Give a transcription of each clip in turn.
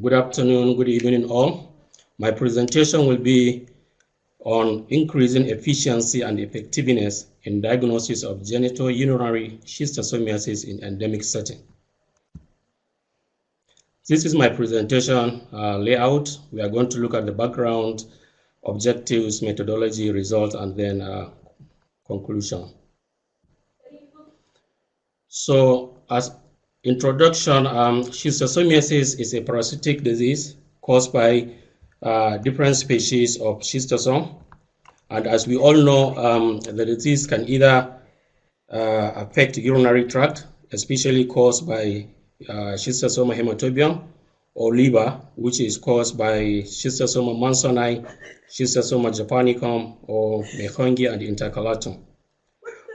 Good afternoon, good evening all. My presentation will be on increasing efficiency and effectiveness in diagnosis of genitourinary schistosomiasis in endemic setting. This is my presentation layout. We are going to look at the background, objectives, methodology, results, and then conclusion. So as introduction, schistosomiasis is a parasitic disease caused by different species of schistosome. And as we all know, the disease can either affect urinary tract, especially caused by Schistosoma hematobium, or liver, which is caused by Schistosoma mansoni, Schistosoma japonicum, or Mejungi and intercalatum.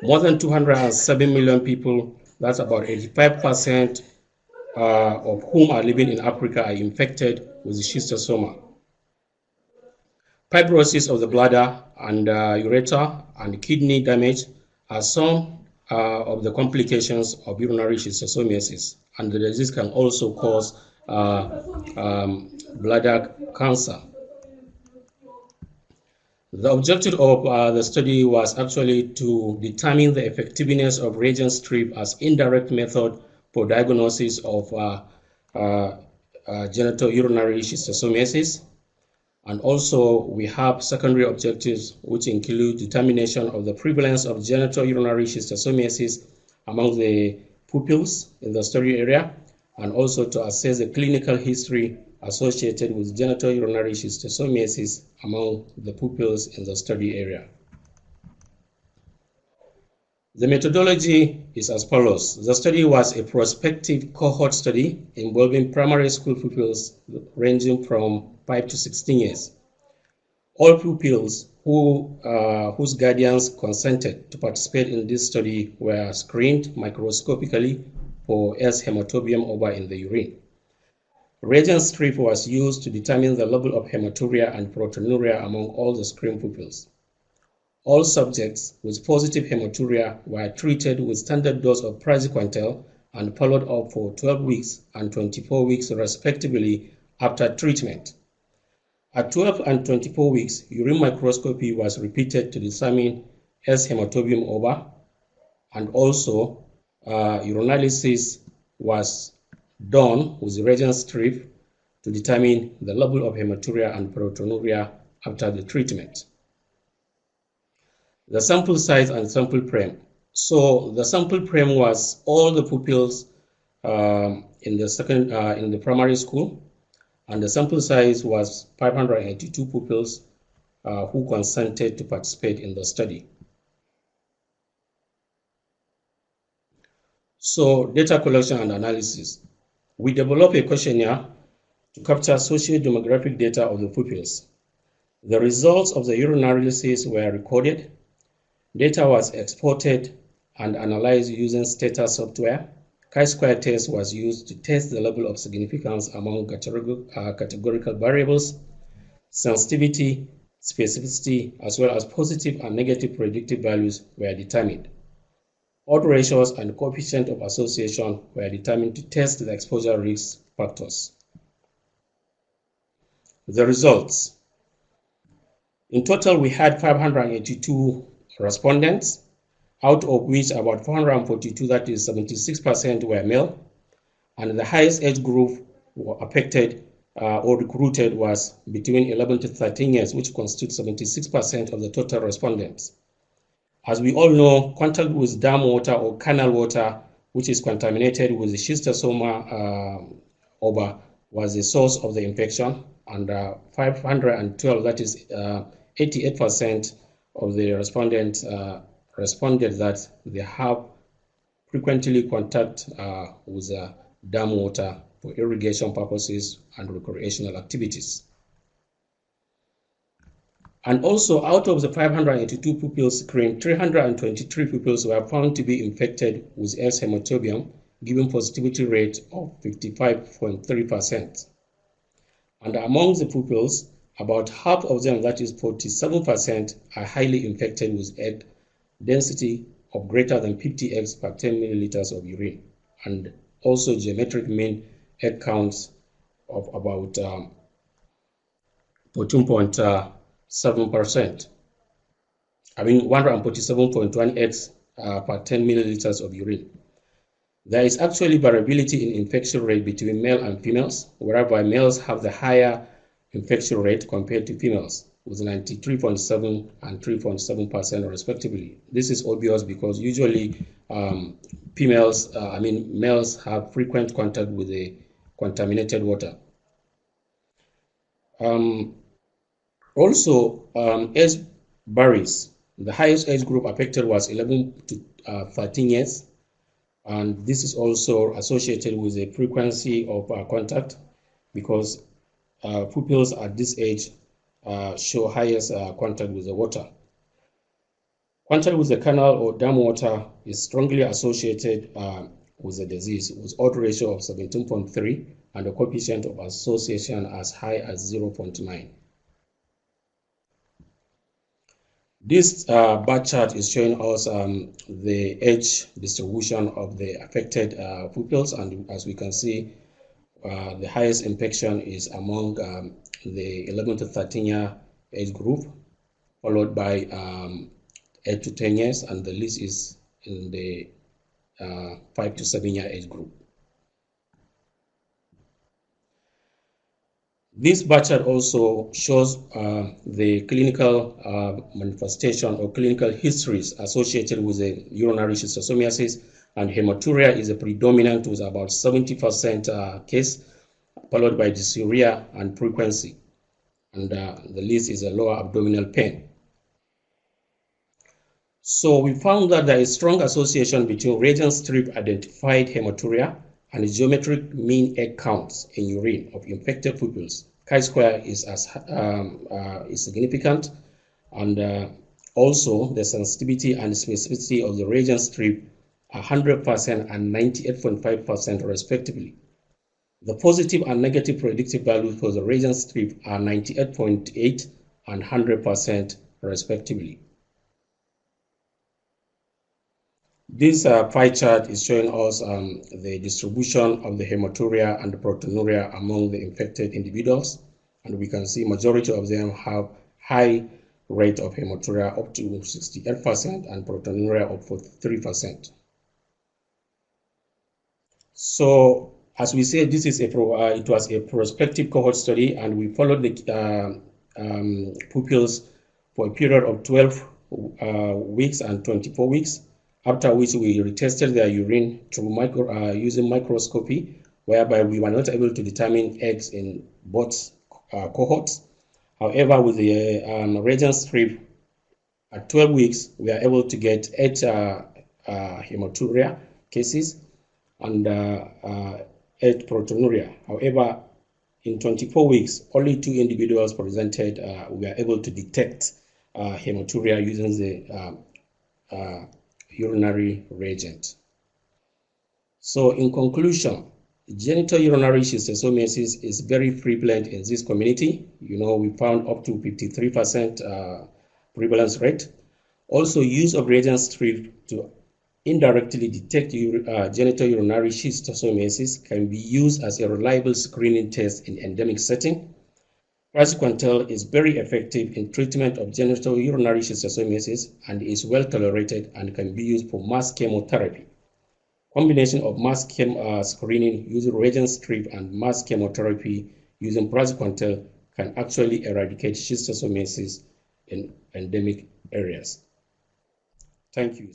More than 207 million people, that's about 85% of whom are living in Africa, are infected with schistosoma. Fibrosis of the bladder and ureter and kidney damage are some of the complications of urinary schistosomiasis, and the disease can also cause bladder cancer. The objective of the study was actually to determine the effectiveness of reagent strip as indirect method for diagnosis of genitourinary schistosomiasis. And also we have secondary objectives, which include determination of the prevalence of genitourinary schistosomiasis among the pupils in the study area, and also to assess the clinical history associated with genitourinary schistosomiasis among the pupils in the study area. The methodology is as follows. The study was a prospective cohort study involving primary school pupils ranging from 5 to 16 years. All pupils whose guardians consented to participate in this study were screened microscopically for S. hematobium ova in the urine. Reagent strip was used to determine the level of hematuria and proteinuria among all the screened pupils. All subjects with positive hematuria were treated with standard dose of praziquantel and followed up for 12 weeks and 24 weeks respectively after treatment. At 12 and 24 weeks, urine microscopy was repeated to determine S. hematobium ova, and also urinalysis was done with reagent strip to determine the level of hematuria and proteinuria after the treatment. The sample size and sample frame. So the sample frame was all the pupils in the primary school, and the sample size was 582 pupils who consented to participate in the study. So data collection and analysis. We developed a questionnaire to capture socio-demographic data of the pupils. The results of the urinalysis were recorded. Data was exported and analyzed using Stata software. Chi-square test was used to test the level of significance among categorical variables. Sensitivity, specificity, as well as positive and negative predictive values were determined. Odd ratios and coefficient of association were determined to test the exposure risk factors. The results. In total, we had 582 respondents, out of which about 442, that is 76%, were male, and the highest age group affected or recruited was between 11 to 13 years, which constitutes 76% of the total respondents. As we all know, contact with dam water or canal water, which is contaminated with the schistosoma ova, was the source of the infection, and 512, that is 88% of the respondents responded that they have frequently contact with dam water for irrigation purposes and recreational activities. And also, out of the 582 pupils screened, 323 pupils were found to be infected with S. hematobium, giving positivity rate of 55.3%. And among the pupils, about half of them, that is 47%, are highly infected with egg density of greater than 50 eggs per 10 milliliters of urine, and also geometric mean egg counts of about 14.7%. I mean 147.18 per 10 milliliters of urine. There is actually variability in infection rate between male and females, whereby males have the higher infection rate compared to females, with 93.7 and 3.7% respectively. This is obvious because usually males have frequent contact with the contaminated water. Age varies. The highest age group affected was 11 to 13 years, and this is also associated with the frequency of contact, because pupils at this age show highest contact with the water. Contact with the canal or dam water is strongly associated with the disease, with odds ratio of 17.3 and a coefficient of association as high as 0.9. This bar chart is showing us the age distribution of the affected pupils, and as we can see, the highest infection is among the 11 to 13 year age group, followed by 8 to 10 years, and the least is in the 5 to 7 year age group. This bar chart also shows the clinical manifestation or clinical histories associated with the urinary schistosomiasis, and hematuria is a predominant with about 70% case, followed by dysuria and frequency, and the least is a lower abdominal pain. So we found that there is strong association between reagent strip identified hematuria and geometric mean egg counts in urine of infected pupils. Chi-square is significant, and also the sensitivity and specificity of the reagent strip are 100% and 98.5% respectively. The positive and negative predictive values for the reagent strip are 98.8 and 100% respectively. This pie chart is showing us the distribution of the hematuria and the proteinuria among the infected individuals, and we can see majority of them have high rate of hematuria up to 68% and proteinuria of 43%. So as we said, this is it was a prospective cohort study, and we followed the pupils for a period of 12 weeks and 24 weeks. After which we retested their urine through using microscopy, whereby we were not able to determine eggs in both cohorts. However, with the reagent strip at 12 weeks, we are able to get 8 hematuria cases and 8 proteinuria. However, in 24 weeks, only 2 individuals presented. We are able to detect hematuria using the urinary reagent. So in conclusion, genitourinary schistosomiasis is very prevalent in this community. We found up to 53% prevalence rate. Also, use of reagent strip to indirectly detect genitourinary schistosomiasis can be used as a reliable screening test in endemic setting. Praziquantel is very effective in treatment of genitourinary schistosomiasis and is well tolerated and can be used for mass chemotherapy. Combination of mass screening using reagent strip and mass chemotherapy using praziquantel can actually eradicate schistosomiasis in endemic areas. Thank you.